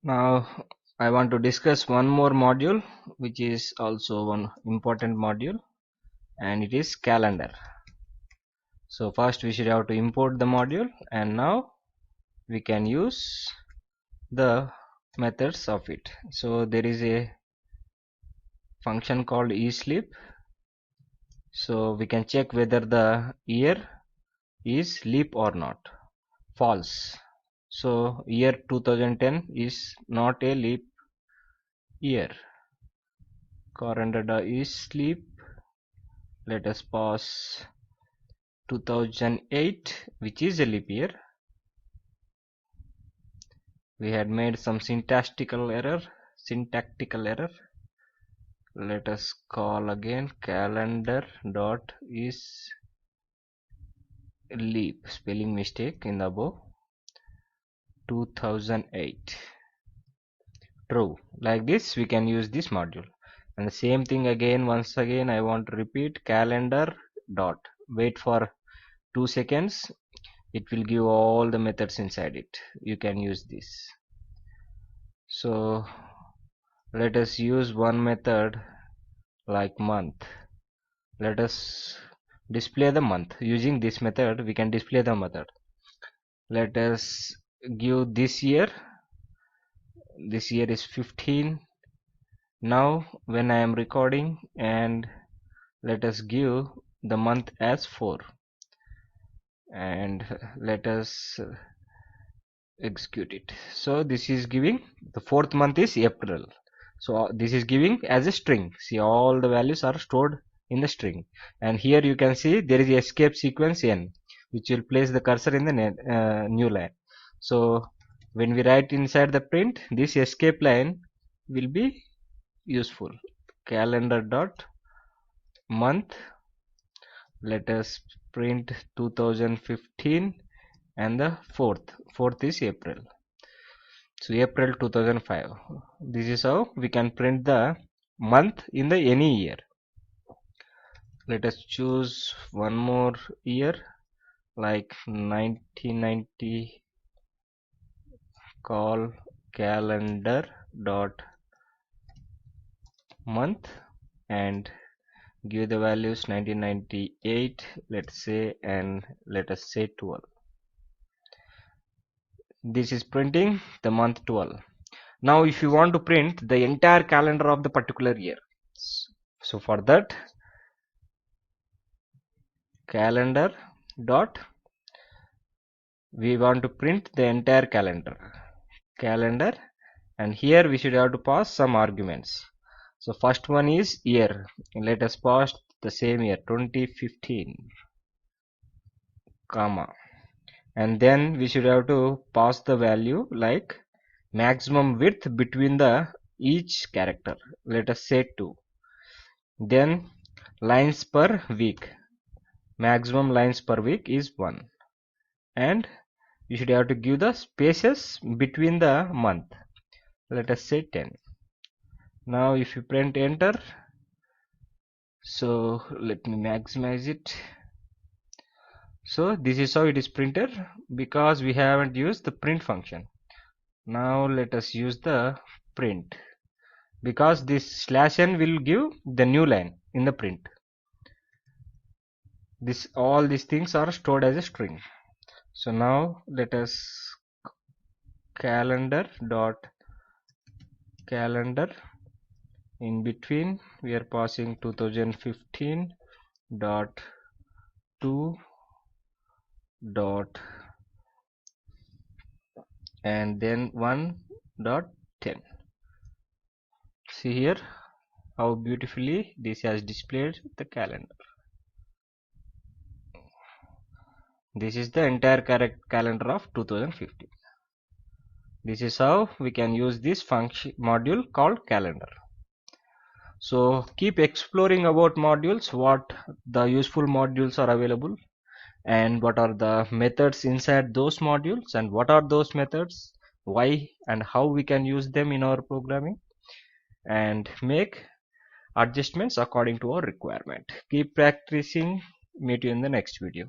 Now I want to discuss one more module which is also one important module, and it is calendar. So first we should have to import the module, and now we can use the methods of it. So there is a function called esleep, so we can check whether the year is leap or not. False. So year 2010 is not a leap year. Calendar is leap. Let us pass 2008, which is a leap year. We had made some syntactical error. Let us call again calendar dot is leap, spelling mistake in the above. 2008. True. Like this we can use this module. And the same thing again, once again I want to repeat calendar dot. Wait for 2 seconds. It will give all the methods inside it. You can use this. So let us use one method like month. Let us display the month. Using this method we can display the method. Let us give this year. This year is 15 now when I am recording, and let us give the month as 4, and let us execute it. So this is giving the 4th month is April. So this is giving as a string. See, all the values are stored in the string, and here you can see there is a escape sequence n, which will place the cursor in the new line. So when we write inside the print, this escape line will be useful. Calendar dot month. Let us print 2015, and the fourth is April. So April 2005. This is how we can print the month in the any year. Let us choose one more year like 1990. Call calendar dot month and give the values 1998, let's say, and let us say 12. This is printing the month 12. Now if you want to print the entire calendar of the particular year, so for that, calendar dot, we want to print the entire calendar, and here we should have to pass some arguments. So first one is year. Let us pass the same year, 2015, comma, and then we should have to pass the value like maximum width between the each character. Let us say 2. Then lines per week. Maximum lines per week is 1, and you should have to give the spaces between the month. Let us say 10. Now if you print enter, so let me maximize it. So this is how it is printed, because we haven't used the print function. Now let us use the print, because this /n will give the new line in the print. All these things are stored as a string. So now let us calendar dot calendar, in between we are passing 2015 dot 2 dot and then 1 dot 10. See here how beautifully this has displayed the calendar. This is the entire calendar of 2015. This is how we can use this function module called calendar. So keep exploring about modules, what the useful modules are available, and what are the methods inside those modules, and what are those methods, why and how we can use them in our programming, and make adjustments according to our requirement. Keep practicing. Meet you in the next video.